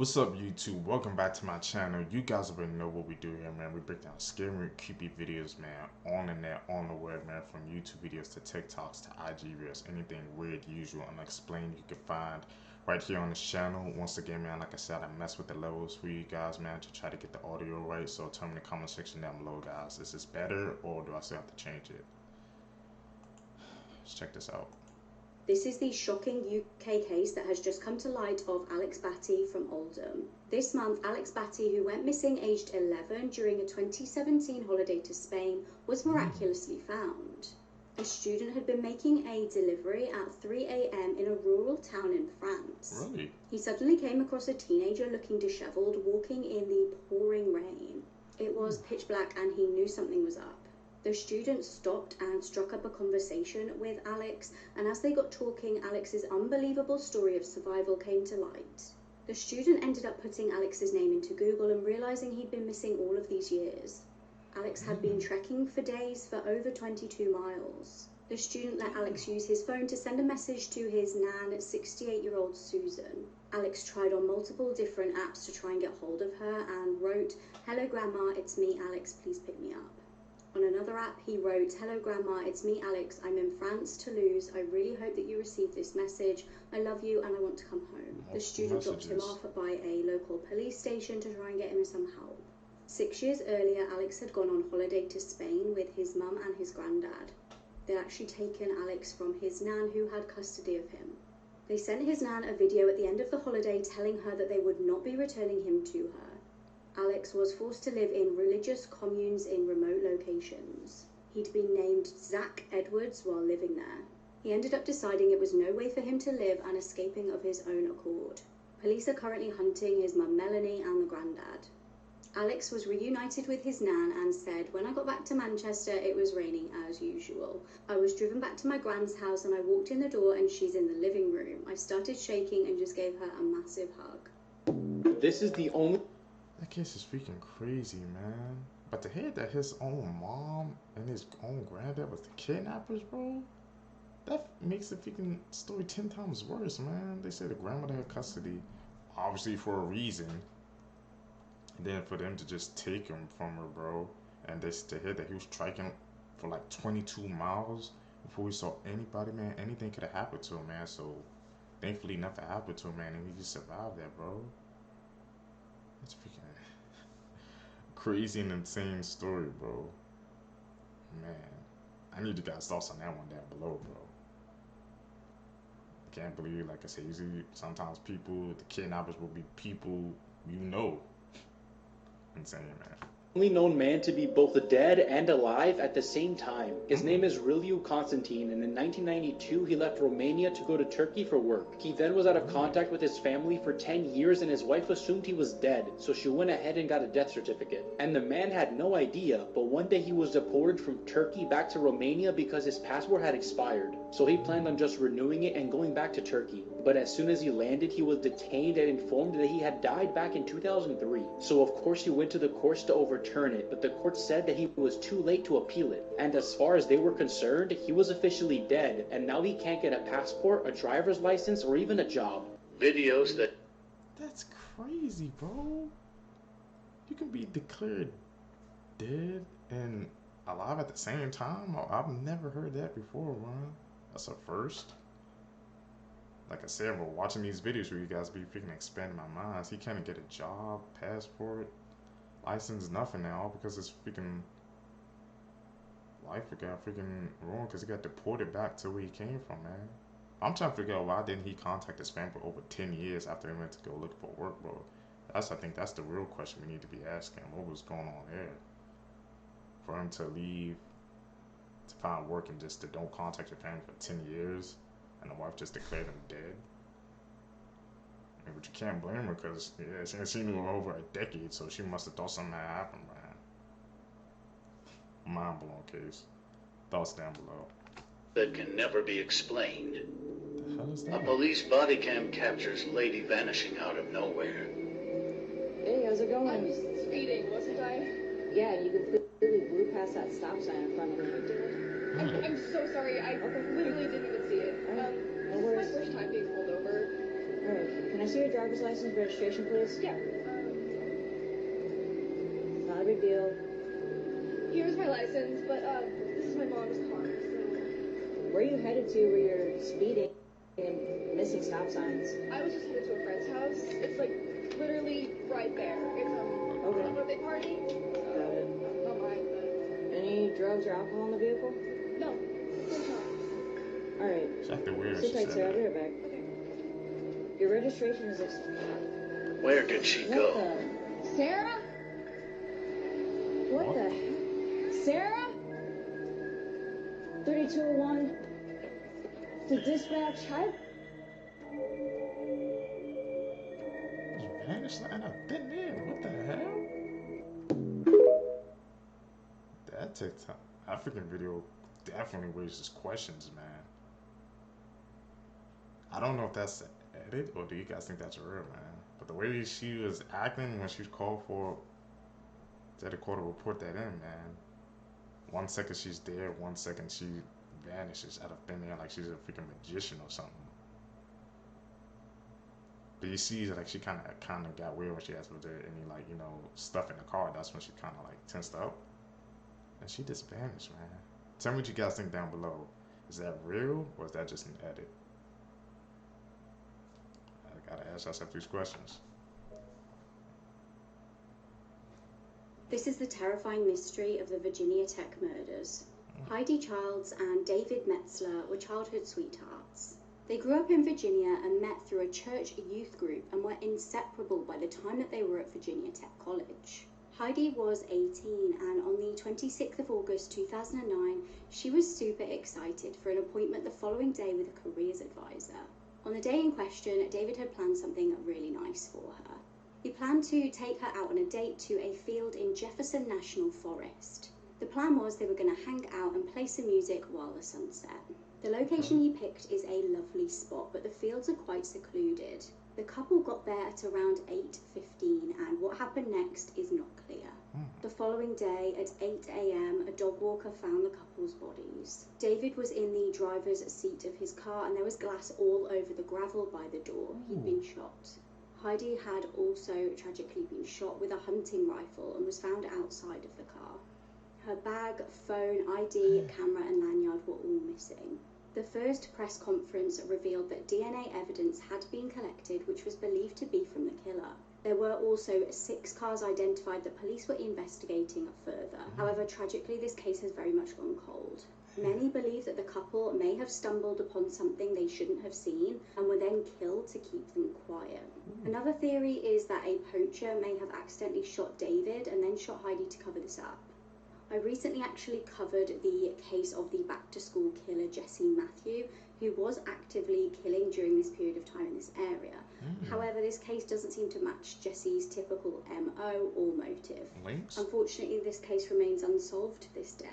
What's up, YouTube? Welcome back to my channel. You guys already know what we do here, man. We break down scary, creepy videos, man, on the net, on the web, man, from YouTube videos to TikToks to IG Reels, anything weird, usual, unexplained you can find right here on this channel. Once again, man, like I said, I mess with the levels for you guys, man, to try to get the audio right. So tell me in the comment section down below, guys. Is this better or do I still have to change it? Let's check this out. This is the shocking UK case that has just come to light of Alex Batty from Oldham. This month, Alex Batty, who went missing aged 11 during a 2017 holiday to Spain, was miraculously found. A student had been making a delivery at 3 a.m. in a rural town in France. Really? He suddenly came across a teenager looking disheveled, walking in the pouring rain. It was pitch black and he knew something was up. The student stopped and struck up a conversation with Alex, and as they got talking, Alex's unbelievable story of survival came to light. The student ended up putting Alex's name into Google and realizing he'd been missing all of these years. Alex had been trekking for days for over 22 miles. The student let Alex use his phone to send a message to his nan, 68-year-old Susan. Alex tried on multiple different apps to try and get hold of her and wrote, "Hello Grandma, it's me Alex, please pick me up." On another app, he wrote, "Hello Grandma, it's me Alex, I'm in France, Toulouse. I really hope that you received this message. I love you and I want to come home." The student dropped him off by a local police station to try and get him some help. 6 years earlier, Alex had gone on holiday to Spain with his mum and his granddad. They'd actually taken Alex from his nan who had custody of him. They sent his nan a video at the end of the holiday telling her that they would not be returning him to her. Alex was forced to live in religious communes in remote locations. He'd been named Zach Edwards while living there. He ended up deciding it was no way for him to live and escaping of his own accord. Police are currently hunting his mum Melanie and the granddad. Alex was reunited with his nan and said, "When I got back to Manchester, it was raining as usual. I was driven back to my grand's house and I walked in the door and she's in the living room. I started shaking and just gave her a massive hug." This is the only... That case is freaking crazy, man. But to hear that his own mom and his own granddad was the kidnappers, bro, that makes the freaking story 10 times worse, man. They say the grandmother had custody, obviously for a reason. And then for them to just take him from her, bro, and this to hear that he was trekking for like 22 miles before he saw anybody, man. Anything could have happened to him, man. So thankfully nothing happened to him, man, and he just survived that, bro. That's freaking crazy and insane story, bro. Man, I need you guys' thoughts on that one down below, bro. I can't believe, like I said, usually sometimes people, the kidnappers will be people you know. Insane, man. only known man to be both dead and alive at the same time. His name is Riliu Constantine, and in 1992 he left Romania to go to Turkey for work. He then was out of contact with his family for 10 years and his wife assumed he was dead, so she went ahead and got a death certificate. And the man had no idea, but one day he was deported from Turkey back to Romania because his passport had expired. So he planned on just renewing it and going back to Turkey. But as soon as he landed, he was detained and informed that he had died back in 2003. So of course he went to the courts to overturn it, but the court said that he was too late to appeal it. And as far as they were concerned, he was officially dead, and now he can't get a passport, a driver's license, or even a job. Videos that... That's crazy, bro. You can be declared dead and alive at the same time? I've never heard that before, man. That's a first. Like I said, we're watching these videos where you guys be freaking expanding my minds. He can't get a job, passport, license, nothing now because his freaking life got freaking ruined because he got deported back to where he came from, man. I'm trying to figure out why didn't he contact his family for over 10 years after he went to go look for work, bro. I think that's the real question we need to be asking. What was going on there? For him to leave to find work and just to don't contact your family for 10 years and the wife just declared him dead. But you can't blame her because yeah, she ain't seen him over a decade, so she must have thought something had happened, man. Mind blown case. Thoughts down below. that can never be explained. The hell is A that? police body cam captures lady vanishing out of nowhere. Hey, how's it going? I was speeding, wasn't I? Yeah, you completely blew past that stop sign in front of me. I'm so sorry. I literally didn't even see it. No This is my worries. first time being pulled over. Alright, can Can I see your driver's license registration, please? Yeah. Not a big deal. Here's my license, but this is my mom's car, so Where are you headed to where you're speeding and missing stop signs? I was just headed to a friend's house. It's like literally right there. It's Okay. a birthday party. Got it. Don't mind, but Any drugs or alcohol in the vehicle? no. Of course not. Alright. She acted weird. Sit She tight, said sir. I'll be that. right back. Okay. Your registration is Where did she What go? the? Sarah? What the heck? Sarah? 3201 to dispatch. Hi. Just vanished and I've been there. What the hell? That TikTok African video definitely raises questions, man. I don't know if that's an edit or do you guys think that's real, man? But the way she was acting when she was called for to call to report that in, man. 1 second she's there, 1 second she vanishes out of thin air like she's a freaking magician or something. But you see, like she kind of got weird when she asked if there any like stuff in the car. That's when she kind of like tensed up, and she just vanished, man. Tell me what you guys think down below. Is that real or is that just an edit? I gotta ask myself these questions. This is the terrifying mystery of the Virginia Tech murders. Heidi Childs and David Metzler were childhood sweethearts. They grew up in Virginia and met through a church youth group and were inseparable by the time that they were at Virginia Tech College. Heidi was 18 and on the 26th of August 2009, she was super excited for an appointment the following day with a careers advisor. On the day in question, David had planned something really nice for her. He planned to take her out on a date to a field in Jefferson National Forest. The plan was they were going to hang out and play some music while the sun set. The location he picked is a lovely spot, but the fields are quite secluded. The couple got there at around 8:15 and what happened next is not clear. The following day at 8 a.m, a dog walker found the couple's bodies. David was in the driver's seat of his car and there was glass all over the gravel by the door. He'd been shot. Heidi had also tragically been shot with a hunting rifle and was found outside of the car. Her bag, phone, ID, camera and lanyard were all missing. The first press conference revealed that DNA evidence had been collected which was believed to be from the killer. There were also 6 cars identified that police were investigating further. However, tragically this case has very much gone cold. Many believe that the couple may have stumbled upon something they shouldn't have seen and were then killed to keep them quiet. Another theory is that a poacher may have accidentally shot David and then shot Heidi to cover this up. I recently actually covered the case of the back-to-school killer Jesse Matthew, who was actively killing during this period of time in this area. However, this case doesn't seem to match Jesse's typical MO or motive. Links? Unfortunately, this case remains unsolved to this day.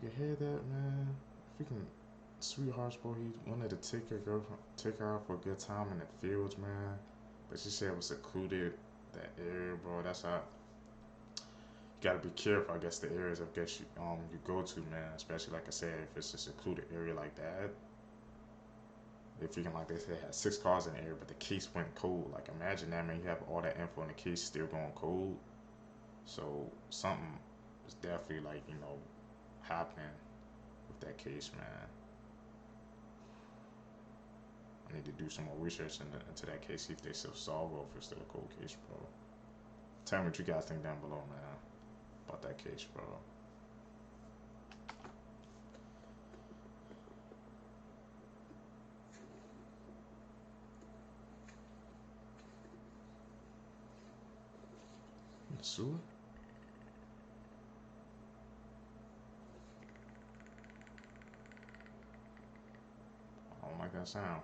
You hear that, man? Freaking sweethearts, bro. He wanted to take her out for a good time in the fields, man. But she said it was secluded, that area, bro. That's how. You gotta be careful, I guess, the areas I guess you go to, man. Especially like I said, if it's a secluded area like that. They freaking like they said had 6 cars in the area, but the case went cold. Like imagine that, man. You have all that info in the case still going cold. So something is definitely like happening with that case, man. I need to do some more research into that case, see if they still solve or if it's still a cold case, bro. Tell me what you guys think down below, man, about that case, bro. In the sewer? I don't like that sound.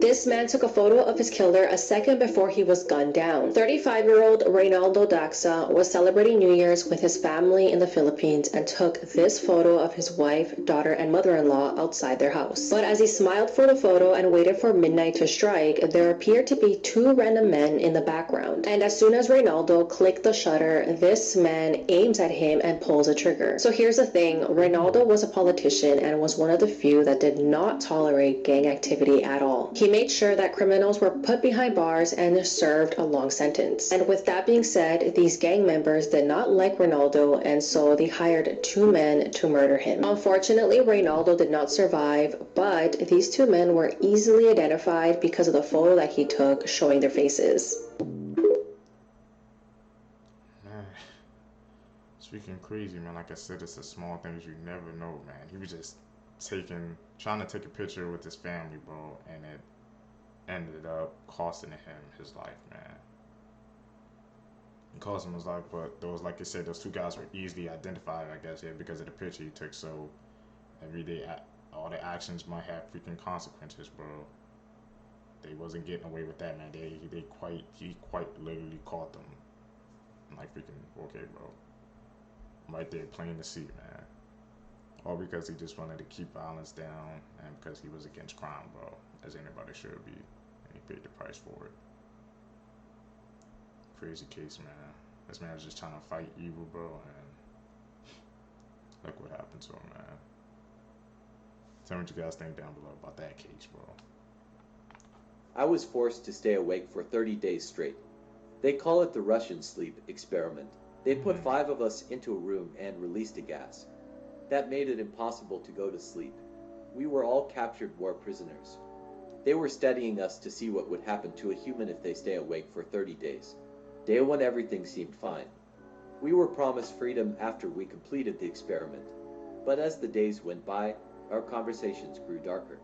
This man took a photo of his killer a second before he was gunned down. 35-year-old Reynaldo Daxa was celebrating New Year's with his family in the Philippines and took this photo of his wife, daughter, and mother-in-law outside their house. But as he smiled for the photo and waited for midnight to strike, there appeared to be two random men in the background. And as soon as Reynaldo clicked the shutter, this man aims at him and pulls a trigger. So here's the thing, Reynaldo was a politician and was one of the few that did not tolerate gang activity at all. He made sure that criminals were put behind bars and served a long sentence. And with that being said, these gang members did not like Reynaldo, and so they hired two men to murder him. Unfortunately, Reynaldo did not survive, but these two men were easily identified because of the photo that he took showing their faces. Man, speaking crazy, man, like I said, it's the small things you never know, man. He was just trying to take a picture with his family, bro, and it ended up costing him his life, man. It cost him his life, but those, like I said, those two guys were easily identified, I guess, yeah, because of the picture he took. So every day, all the actions might have freaking consequences, bro. They wasn't getting away with that, man. He quite literally caught them. I'm like, freaking, okay, bro. Right there, plain to see, man. All because he just wanted to keep violence down and because he was against crime, bro, as anybody should be, and he paid the price for it. Crazy case, man. This man was just trying to fight evil, bro, and look what happened to him, man. Tell me what you guys think down below about that case, bro. I was forced to stay awake for 30 days straight. They call it the Russian sleep experiment. They put 5 of us into a room and released a gas. That made it impossible to go to sleep. We were all captured war prisoners. They were studying us to see what would happen to a human if they stay awake for 30 days. Day 1, everything seemed fine. We were promised freedom after we completed the experiment. But as the days went by, our conversations grew darker.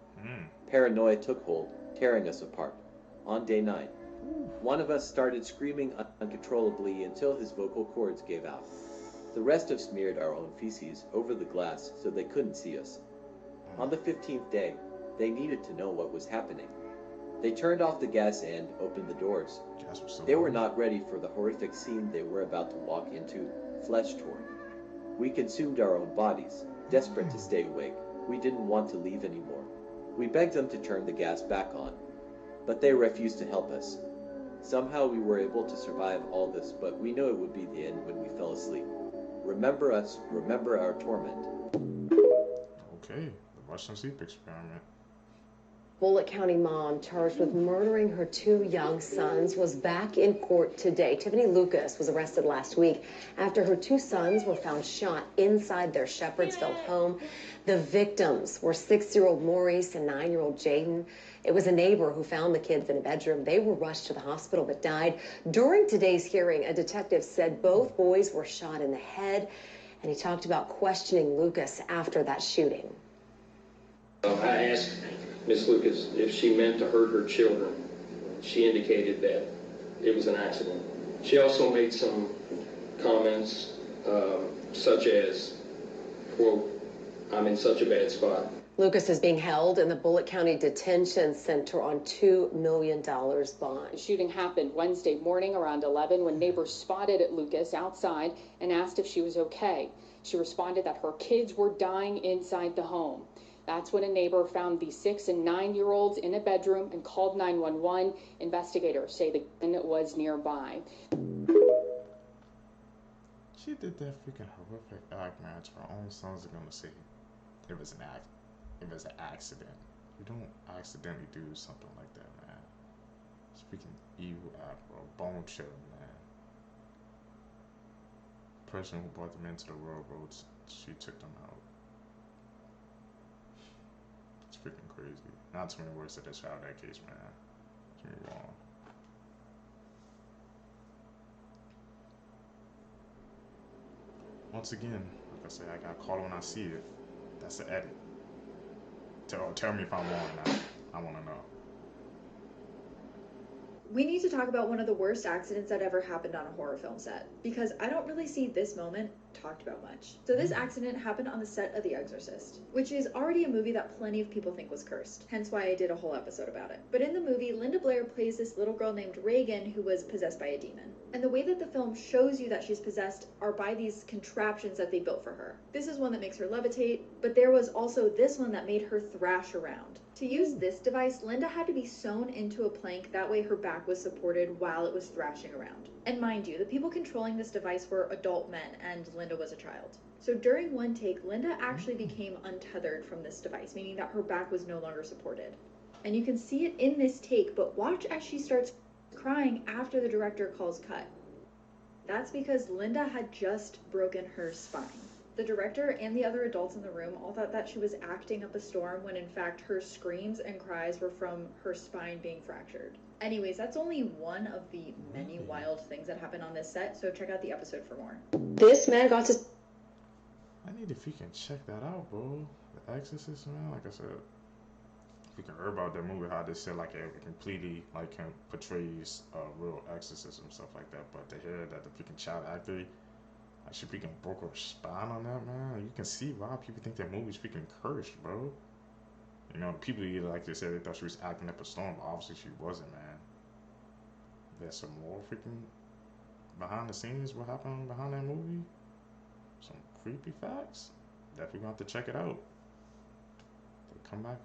Paranoia took hold, tearing us apart. On day 9, one of us started screaming uncontrollably until his vocal cords gave out. The rest of us smeared our own feces over the glass so they couldn't see us. On the 15th day, they needed to know what was happening. They turned off the gas and opened the doors. They were not ready for the horrific scene they were about to walk into, flesh torn. We consumed our own bodies, desperate to stay awake. We didn't want to leave anymore. We begged them to turn the gas back on, but they refused to help us. Somehow we were able to survive all this, but we knew it would be the end when we fell asleep. Remember us, remember our torment. Okay, the Russian sleep experiment. Bullitt County mom charged with murdering her 2 young sons was back in court today. Tiffany Lucas was arrested last week after her 2 sons were found shot inside their Shepherdsville home. The victims were 6-year-old Maurice and 9-year-old Jaden. It was a neighbor who found the kids in a bedroom. They were rushed to the hospital but died. During today's hearing, a detective said both boys were shot in the head, and he talked about questioning Lucas after that shooting. I asked Ms. Lucas if she meant to hurt her children. She indicated that it was an accident. She also made some comments such as, quote, "I'm in such a bad spot." Lucas is being held in the Bullitt County Detention Center on $2 million bond. The shooting happened Wednesday morning around 11 when neighbors spotted Lucas outside and asked if she was okay. She responded that her kids were dying inside the home. That's when a neighbor found the 6- and 9-year-olds in a bedroom and called 911. Investigators say the gun was nearby. She did that freaking horrific act, man. Her own sons are gonna say it was an accident. You don't accidentally do something like that, man. It's freaking evil act, bro. Bone chilling, man. The person who brought them into the world, bro, she took them out. It's freaking crazy. Not too many words to describe that case, man. Don't get me wrong. Once again, like I said, I got caught when I see it. That's the edit. Tell me if I'm wrong or not. I want to know. We need to talk about one of the worst accidents that ever happened on a horror film set, because I don't really see this moment talked about much. So this accident happened on the set of The Exorcist, which is already a movie that plenty of people think was cursed, hence why I did a whole episode about it. But in the movie, Linda Blair plays this little girl named Reagan who was possessed by a demon. And the way that the film shows you that she's possessed are by these contraptions that they built for her. This is one that makes her levitate, but there was also this one that made her thrash around. To use this device, Linda had to be sewn into a plank, that way her back was supported while it was thrashing around. And mind you, the people controlling this device were adult men, and Linda was a child. So during one take, Linda actually became untethered from this device, meaning that her back was no longer supported. And you can see it in this take, but watch as she starts crying after the director calls cut. That's because Linda had just broken her spine. The director and the other adults in the room all thought that she was acting up a storm when in fact her screams and cries were from her spine being fractured. Anyways, that's only one of the many wild things that happened on this set, so check out the episode for more. This man got to... I need if you can check that out, bro. The Exorcist, man. Like I said, if you can hear about that movie, how they said like it completely like portrays real exorcism stuff like that. But to hear that the freaking child actor, like she freaking broke her spine on that, man. You can see why people think that movie's freaking cursed, bro. You know, people either like they said they thought she was acting up a storm, but obviously she wasn't, man. There's some more freaking behind the scenes, what happened behind that movie. Some creepy facts. Definitely gonna have to check it out. Come back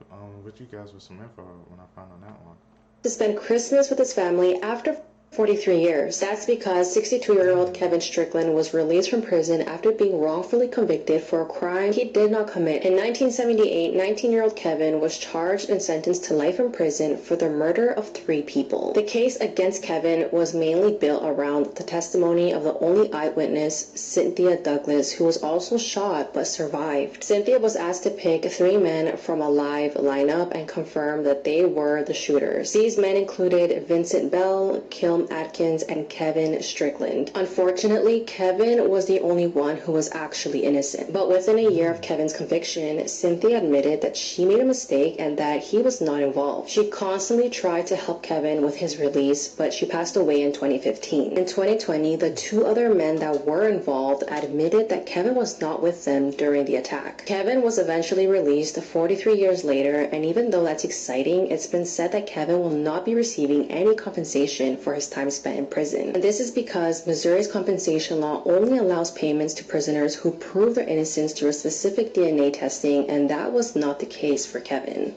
with you guys with some info when I find on that one. To spend Christmas with his family after 43 years. That's because 62-year-old Kevin Strickland was released from prison after being wrongfully convicted for a crime he did not commit. In 1978, 19-year-old Kevin was charged and sentenced to life in prison for the murder of 3 people. The case against Kevin was mainly built around the testimony of the only eyewitness, Cynthia Douglas, who was also shot but survived. Cynthia was asked to pick 3 men from a live lineup and confirm that they were the shooters. These men included Vincent Bell, Kilm Atkins, and Kevin Strickland. Unfortunately, Kevin was the only one who was actually innocent. But within a year of Kevin's conviction, Cynthia admitted that she made a mistake and that he was not involved. She constantly tried to help Kevin with his release, but she passed away in 2015. In 2020, the 2 other men that were involved admitted that Kevin was not with them during the attack. Kevin was eventually released 43 years later, and even though that's exciting, it's been said that Kevin will not be receiving any compensation for his time spent in prison. And this is because Missouri's compensation law only allows payments to prisoners who prove their innocence through a specific DNA testing, and that was not the case for Kevin.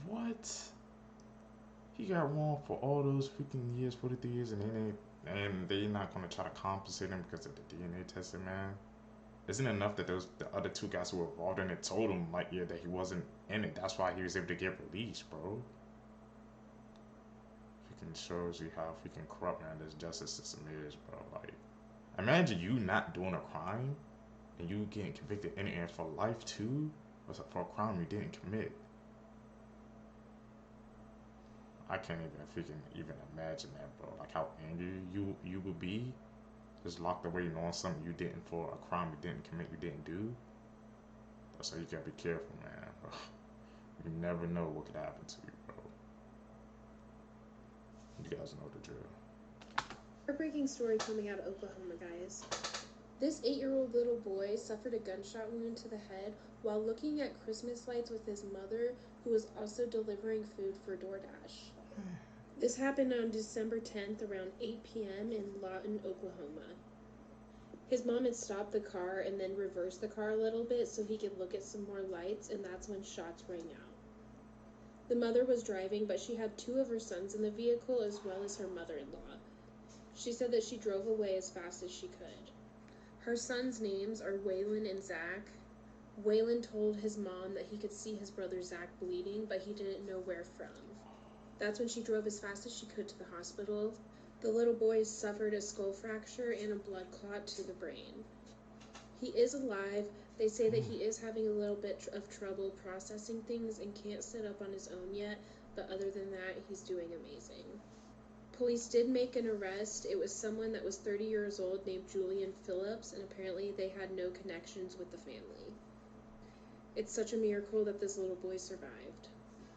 What? He got wrong for all those freaking years, 43 years, and they're not gonna try to compensate him because of the DNA testing, man. Isn't it enough that the other 2 guys who were involved in it told him like that he wasn't in it? That's why he was able to get released, bro. Shows you how freaking corrupt, man, this justice system is, bro. Like, imagine you not doing a crime and you getting convicted and for life too for a crime you didn't commit. I can't even imagine that, bro. Like how angry you would be just locked away knowing something you didn't for a crime you didn't commit, you didn't do. That's why you gotta be careful, man. Bro. You never know what could happen to you. You guys know the drill. Heartbreaking story coming out of Oklahoma, guys. This 8-year-old little boy suffered a gunshot wound to the head while looking at Christmas lights with his mother, who was also delivering food for DoorDash. This happened on December 10th around 8 p.m. in Lawton, Oklahoma. His mom had stopped the car and then reversed the car a little bit so he could look at some more lights, and that's when shots rang out. The mother was driving, but she had 2 of her sons in the vehicle as well as her mother-in-law. She said that she drove away as fast as she could. Her sons' names are Waylon and Zach. Waylon told his mom that he could see his brother Zach bleeding, but he didn't know where from. That's when she drove as fast as she could to the hospital. The little boy suffered a skull fracture and a blood clot to the brain. He is alive. They say that he is having a little bit of trouble processing things and can't sit up on his own yet, but other than that, he's doing amazing. Police did make an arrest. It was someone that was 30 years old named Julian Phillips, and apparently they had no connections with the family. It's such a miracle that this little boy survived.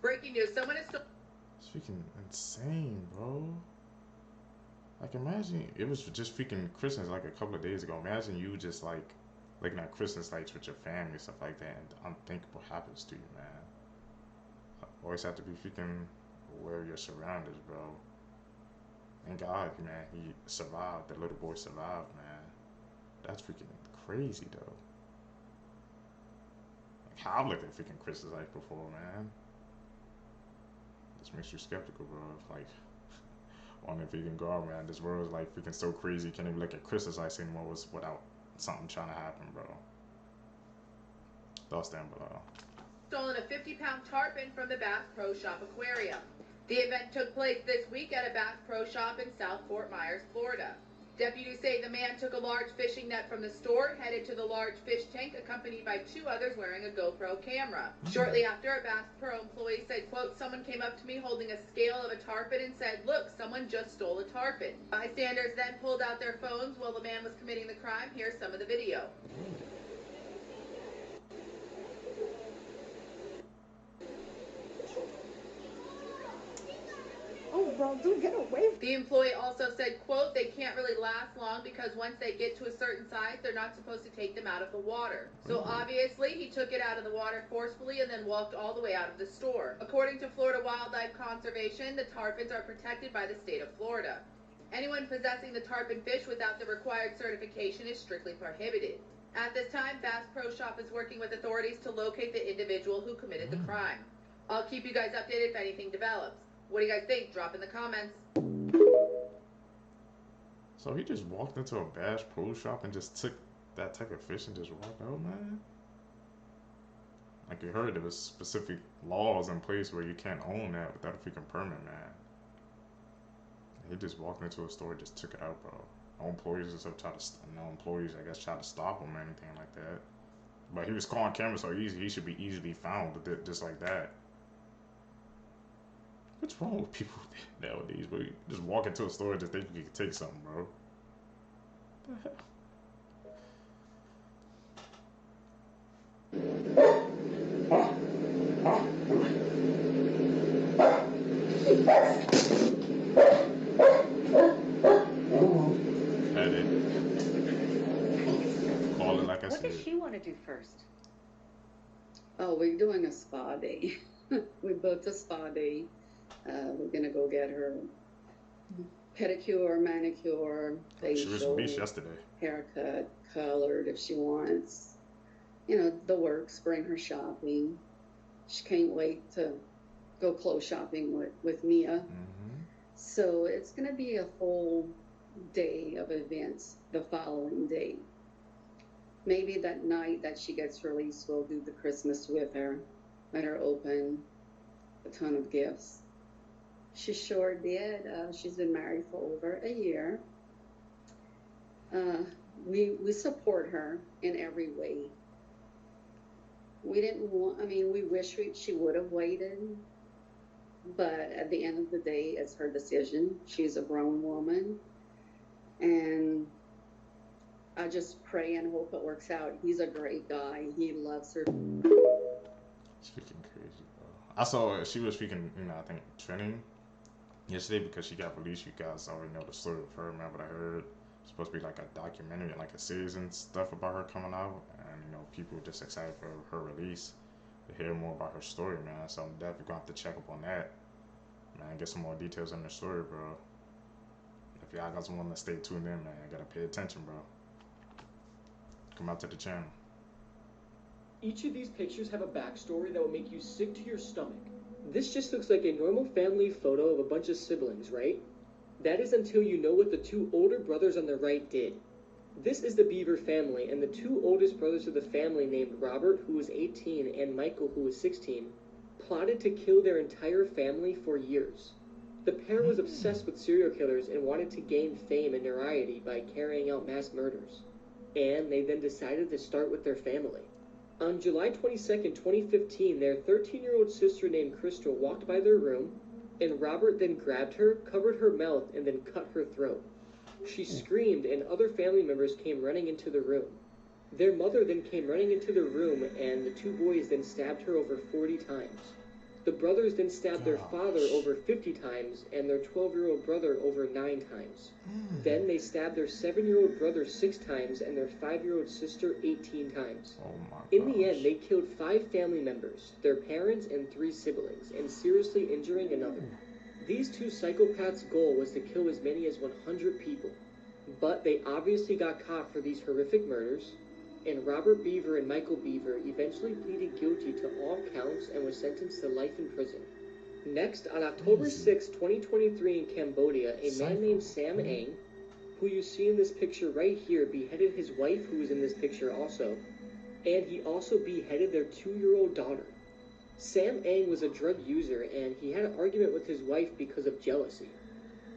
Breaking news, someone is still... It's freaking insane, bro. Like, imagine it was just freaking Christmas like a couple of days ago. Imagine you just like looking at Christmas lights with your family and stuff like that, and unthinkable happens to you, man. Always have to be freaking aware of your surroundings, bro. Thank God, man, he survived. The little boy survived, man. That's freaking crazy, though. Like, how I've looked at freaking Christmas lights before, man. This makes you skeptical, bro. Like, wonder if you can go out, man. This world is like freaking so crazy. You can't even look at Christmas lights anymore without something trying to happen, bro. Thoughts down below. Stolen a 50-pound tarpon from the Bass Pro Shop aquarium. The event took place this week at a Bass Pro Shop in South Fort Myers, Florida. Deputies say the man took a large fishing net from the store, headed to the large fish tank, accompanied by 2 others wearing a GoPro camera. Shortly after, a Bass Pro employee said, quote, "Someone came up to me holding a scale of a tarpon and said, 'Look, someone just stole a tarpon.'" Bystanders then pulled out their phones while the man was committing the crime. Here's some of the video. Oh, bro, dude, get away. The employee also said, quote, "They can't really last long because once they get to a certain size, they're not supposed to take them out of the water." So obviously, he took it out of the water forcefully and then walked all the way out of the store. According to Florida Wildlife Conservation, the tarpons are protected by the state of Florida. Anyone possessing the tarpon fish without the required certification is strictly prohibited. At this time, Bass Pro Shop is working with authorities to locate the individual who committed the crime. I'll keep you guys updated if anything develops. What do you guys think? Drop in the comments. So he just walked into a Bass Pro Shop and just took that type of fish and just walked out, man? Like, you heard there was specific laws in place where you can't own that without a freaking permit, man. He just walked into a store and just took it out, bro. No employees or stuff I guess, try to stop him or anything like that. But he was calling cameras so easy, he should be easily found just like that. What's wrong with people nowadays, bro? You just walk into a store and just think you can take something, bro. What the hell? Had it. Call it like I said. What does she want to do first? Oh, we're doing a spa day. We booked a spa day. We're gonna go get her pedicure, manicure, facial. She was on the beach yesterday. Haircut, colored if she wants. You know, the works, bring her shopping. She can't wait to go clothes shopping with Mia. So it's gonna be a whole day of events the following day. Maybe that night that she gets released, we'll do the Christmas with her. Let her open a ton of gifts. She sure did. She's been married for over a year. We support her in every way. We didn't want, we wish she would have waited, but at the end of the day, it's her decision. She's a grown woman, and I just pray and hope it works out. He's a great guy. He loves her. It's freaking crazy, bro. I saw she was freaking, I think trending yesterday because she got released. You guys already know the story of her, man. But I heard it's supposed to be like a documentary and like a series and stuff about her coming out, and people are just excited for her release to hear more about her story, man. So I'm definitely gonna have to check up on that, man. Get some more details on the story, bro. If y'all guys want to stay tuned in, man, I gotta pay attention, bro. Come out to the channel. Each of these pictures have a backstory that will make you sick to your stomach. This just looks like a normal family photo of a bunch of siblings, right? That is until you know what the 2 older brothers on the right did. This is the Beaver family, and the 2 oldest brothers of the family, named Robert, who was 18, and Michael, who was 16, plotted to kill their entire family for years. The pair was obsessed with serial killers and wanted to gain fame and notoriety by carrying out mass murders. And they then decided to start with their family. On July 22nd, 2015, their 13-year-old sister named Crystal walked by their room, and Robert then grabbed her, covered her mouth, and then cut her throat. She screamed, and other family members came running into the room. Their mother then came running into the room, and the 2 boys then stabbed her over 40 times. The brothers then stabbed their father over 50 times and their 12-year-old brother over 9 times. Then they stabbed their 7-year-old brother 6 times and their 5-year-old sister 18 times. In the end, they killed 5 family members, their parents and 3 siblings, and seriously injuring another. These 2 psychopaths' goal was to kill as many as 100 people. But they obviously got caught for these horrific murders, and Robert Beaver and Michael Beaver eventually pleaded guilty to all counts and was sentenced to life in prison. Next, on October 6, 2023 in Cambodia, a man named Sam Eng, who you see in this picture right here, beheaded his wife, who is in this picture also, and he also beheaded their 2-year-old daughter. Sam Eng was a drug user, and he had an argument with his wife because of jealousy.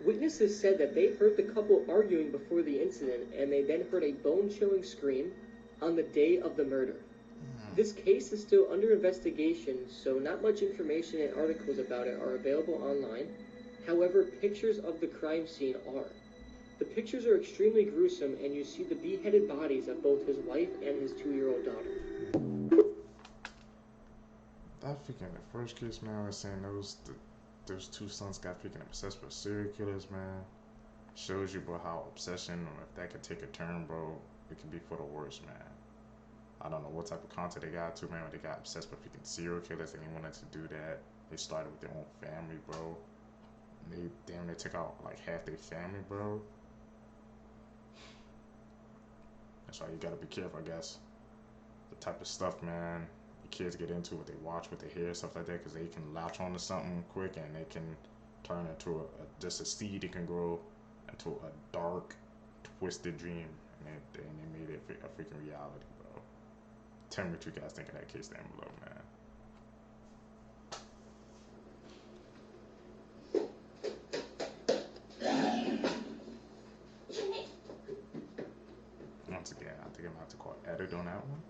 Witnesses said that they heard the couple arguing before the incident, and they then heard a bone-chilling scream on the day of the murder. This case is still under investigation, so not much information and articles about it are available online. However, pictures of the crime scene are. The pictures are extremely gruesome, and you see the beheaded bodies of both his wife and his 2-year-old daughter. That freaking the first case, man, I was saying those 2 sons got freaking obsessed with serial killers, man. Shows you, bro, how obsession, or if that could take a turn, bro, it could be for the worst, man. I don't know what type of content they got to, man, when they got obsessed with freaking serial killers and they wanted to do that. They started with their own family, bro. And they took out like half their family, bro. That's why you gotta be careful, I guess. The type of stuff, man, the kids get into, what they watch, what they hear, stuff like that, because they can latch on to something quick and they can turn into just a seed. It can grow into a dark, twisted dream, and they made it a freaking reality, bro. Tell me what you guys think of that case down below, man. Once again, I think I'm gonna have to call edit on that one.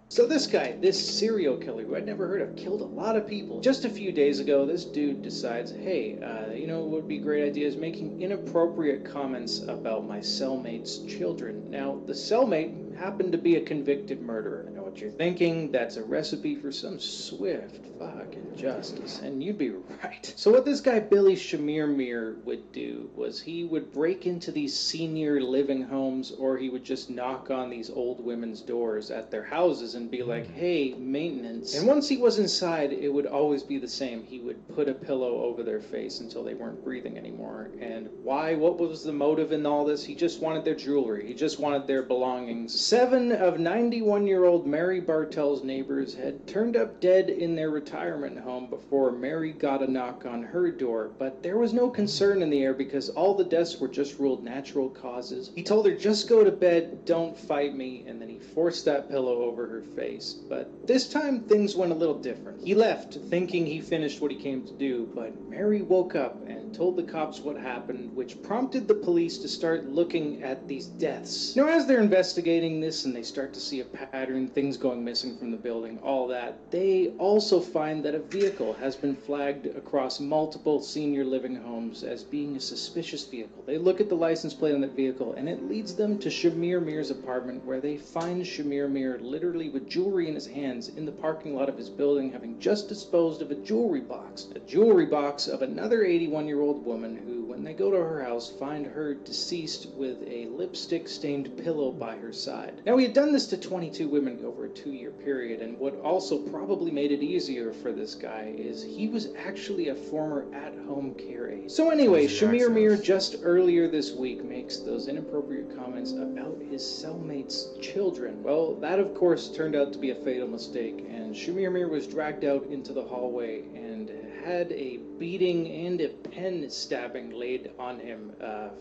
So this guy, this serial killer who I'd never heard of, killed a lot of people. Just a few days ago, this dude decides, hey, you know what would be a great idea is making inappropriate comments about my cellmate's children. Now, the cellmate happened to be a convicted murderer. I know what you're thinking. That's a recipe for some swift fucking justice, and you'd be right. So what this guy Billy Shamir Mir would do was he would break into these senior living homes, or he would just knock on these old women's doors at their houses and be like, hey, maintenance. And once he was inside, it would always be the same. He would put a pillow over their face until they weren't breathing anymore. And why? What was the motive in all this? He just wanted their jewelry. He just wanted their belongings. 7 of 91-year-old Mary Bartel's neighbors had turned up dead in their retirement home before Mary got a knock on her door, but there was no concern in the air because all the deaths were just ruled natural causes. He told her, just go to bed, don't fight me, and then he forced that pillow over her face. But this time things went a little different. He left thinking he finished what he came to do, but Mary woke up and told the cops what happened, which prompted the police to start looking at these deaths. Now, as they're investigating this and they start to see a pattern, things going missing from the building, all that, they also find that a vehicle has been flagged across multiple senior living homes as being a suspicious vehicle. They look at the license plate on that vehicle and it leads them to Shamir Mir's apartment, where they find Shamir Mir literally with jewelry in his hands in the parking lot of his building, having just disposed of a jewelry box of another 81-year-old woman who, when they go to her house, find her deceased with a lipstick-stained pillow by her side. Now, he had done this to 22 women over a 2-year period, and what also probably made it easier for this guy is he was actually a former at-home care aide. So anyway, Shamir Mir just earlier this week makes those inappropriate comments about his cellmate's children. Well, that of course turned out to be a fatal mistake, and Shamir Mir was dragged out into the hallway and had a beating and a pen stabbing laid on him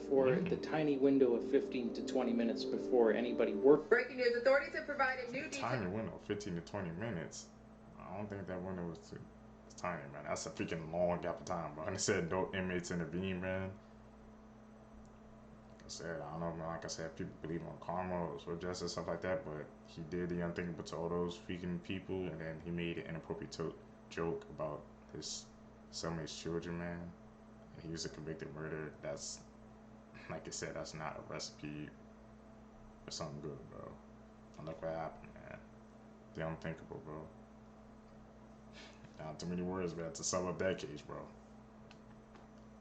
for the tiny window of 15 to 20 minutes before anybody worked. Breaking news, authorities have provided new details. Tiny window, 15 to 20 minutes. I don't think that window was too tiny, man. That's a freaking long gap of time, bro. And it said no inmates intervene, man. Like I said, I don't know, man. Like I said, people believe on karma or swift justice, stuff like that, but he did the unthinkable to all those freaking people, and then he made an inappropriate joke about his cellmate's children, man. And he was a convicted murderer. That's, like I said, that's not a recipe for something good, bro. And look what happened, man. The unthinkable, bro. Not too many words, man, to sum up that case, bro.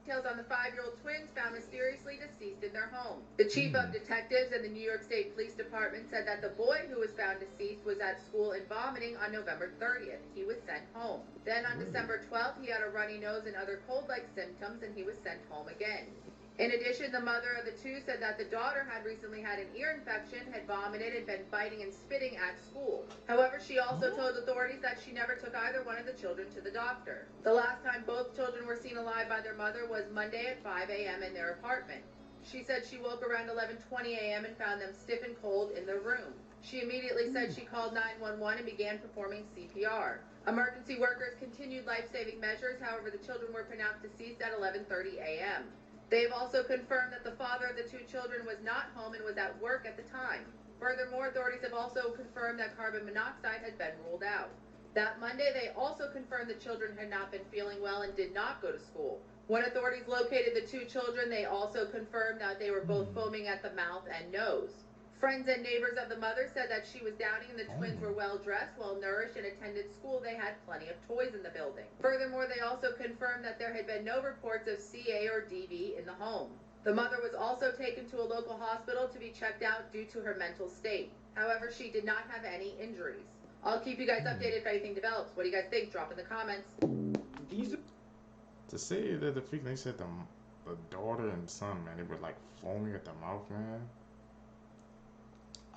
Details on the 5-year-old twins found mysteriously deceased in their home. The chief of detectives in the New York State Police Department said that the boy who was found deceased was at school and vomiting on November 30th. He was sent home. Then on December 12th, he had a runny nose and other cold-like symptoms, and he was sent home again. In addition, the mother of the two said that the daughter had recently had an ear infection, had vomited, and been biting and spitting at school. However, she also told authorities that she never took either one of the children to the doctor. The last time both children were seen alive by their mother was Monday at 5 a.m. in their apartment. She said she woke around 11:20 a.m. and found them stiff and cold in their room. She immediately said she called 911 and began performing CPR. Emergency workers continued life-saving measures. However, the children were pronounced deceased at 11:30 a.m. They've also confirmed that the father of the two children was not home and was at work at the time. Furthermore, authorities have also confirmed that carbon monoxide has been ruled out. That Monday, they also confirmed the children had not been feeling well and did not go to school. When authorities located the two children, they also confirmed that they were both foaming at the mouth and nose. Friends and neighbors of the mother said that she was downing and the twins were well dressed, well nourished, and attended school. They had plenty of toys in the building. Furthermore, they also confirmed that there had been no reports of CA or DV in the home. The mother was also taken to a local hospital to be checked out due to her mental state. However, she did not have any injuries. I'll keep you guys updated if anything develops. What do you guys think? Drop in the comments. To say that they said the daughter and son, man, they were like foaming at the mouth, man.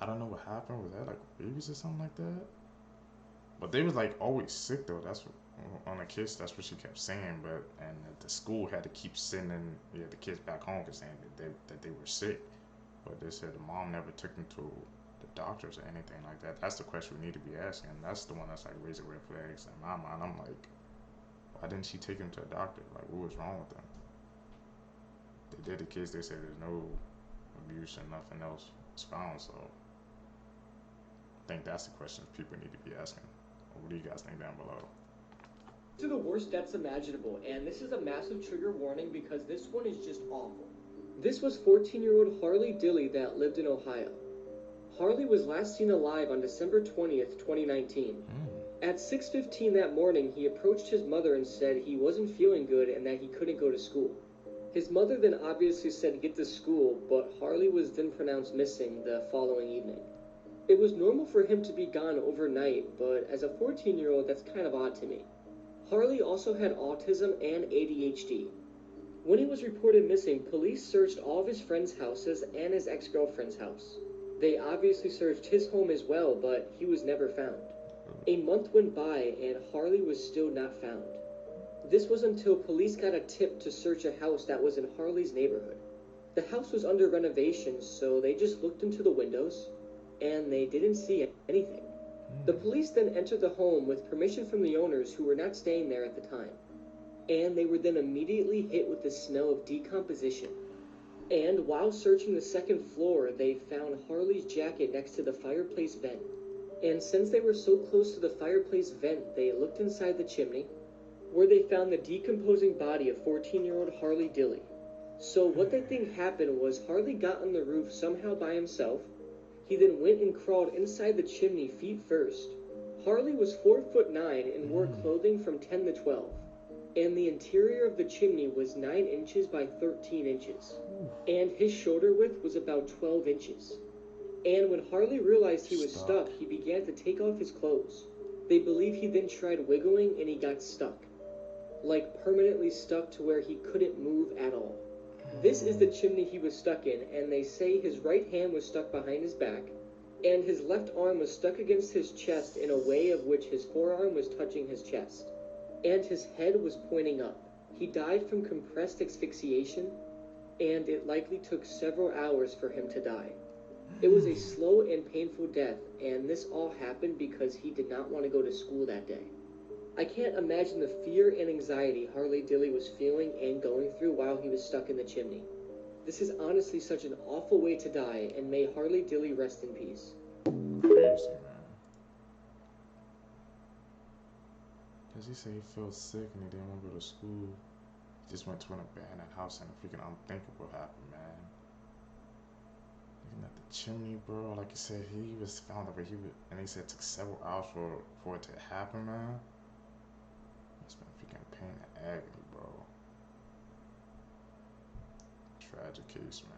I don't know what happened. Was that like babies or something like that? But they was like always sick though. That's what, on the kids. That's what she kept saying. But and the school had to keep sending the kids back home because saying that they were sick. But they said the mom never took them to the doctors or anything like that. That's the question we need to be asking. That's the one that's like raising red flags in my mind. I'm like, why didn't she take him to a doctor? Like, what was wrong with them? They did the kids. They said there's no abuse and nothing else was found. So I think that's the questions people need to be asking. What do you guys think down below? To the worst deaths imaginable, and this is a massive trigger warning because this one is just awful. This was 14-year-old Harlee Dilley that lived in Ohio. Harlee was last seen alive on December 20th, 2019. At 6:15 that morning, he approached his mother and said he wasn't feeling good and that he couldn't go to school. His mother then obviously said get to school, but Harlee was then pronounced missing the following evening. It was normal for him to be gone overnight, but as a 14-year-old, that's kind of odd to me. Harlee also had autism and ADHD. When he was reported missing, police searched all of his friends' houses and his ex-girlfriend's house. They obviously searched his home as well, but he was never found. A month went by and Harlee was still not found. This was until police got a tip to search a house that was in Harlee's neighborhood. The house was under renovation, so they just looked into the windows, and they didn't see anything. The police then entered the home with permission from the owners who were not staying there at the time. And they were then immediately hit with the smell of decomposition. And while searching the second floor, they found Harlee's jacket next to the fireplace vent. And since they were so close to the fireplace vent, they looked inside the chimney, where they found the decomposing body of 14-year-old Harlee Dilley. So what they think happened was Harlee got on the roof somehow by himself. He then went and crawled inside the chimney feet first. Harlee was 4'9" and wore clothing from 10 to 12. And the interior of the chimney was 9 inches by 13 inches. And his shoulder width was about 12 inches. And when Harlee realized he was stuck, he began to take off his clothes. They believe he then tried wiggling and he got stuck. Like permanently stuck to where he couldn't move at all. This is the chimney he was stuck in, and they say his right hand was stuck behind his back, and his left arm was stuck against his chest in a way of which his forearm was touching his chest. And his head was pointing up. He died from compressed asphyxiation, and it likely took several hours for him to die. It was a slow and painful death, and this all happened because he did not want to go to school that day. I can't imagine the fear and anxiety Harlee Dilley was feeling and going through while he was stuck in the chimney. This is honestly such an awful way to die, and may Harlee Dilley rest in peace. Crazy, man. Does he say he felt sick and he didn't want to go to school? He just went to an abandoned house and a freaking unthinkable happened, man. Looking at the chimney, bro. Like you said, he was found over here, and he said it took several hours for it to happen, man. pain and agony, bro. Tragic case, man.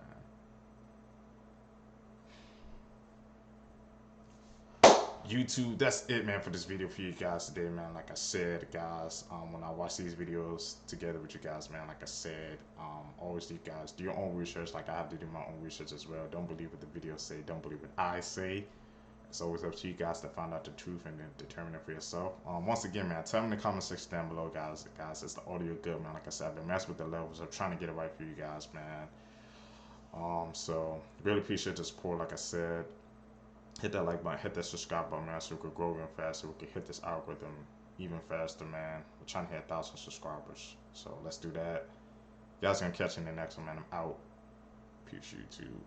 YouTube, that's it, man, for this video for you guys today, man. Like I said, guys, when I watch these videos together with you guys, man, like I said, always you guys do your own research. Like I have to do my own research as well. Don't believe what the videos say, don't believe what I say. It's always up to you guys to find out the truth and then determine it for yourself. Once again, man, tell me in the comment section down below, guys, is the audio good, man? Like I said, I've been messing with the levels. I'm trying to get it right for you guys, man. So really appreciate the support. Like I said, hit that like button, hit that subscribe button, man, so we could grow even faster. We could hit this algorithm even faster, man. We're trying to hit 1,000 subscribers, so let's do that. You guys are gonna catch you in the next one, man. I'm out. Peace, YouTube.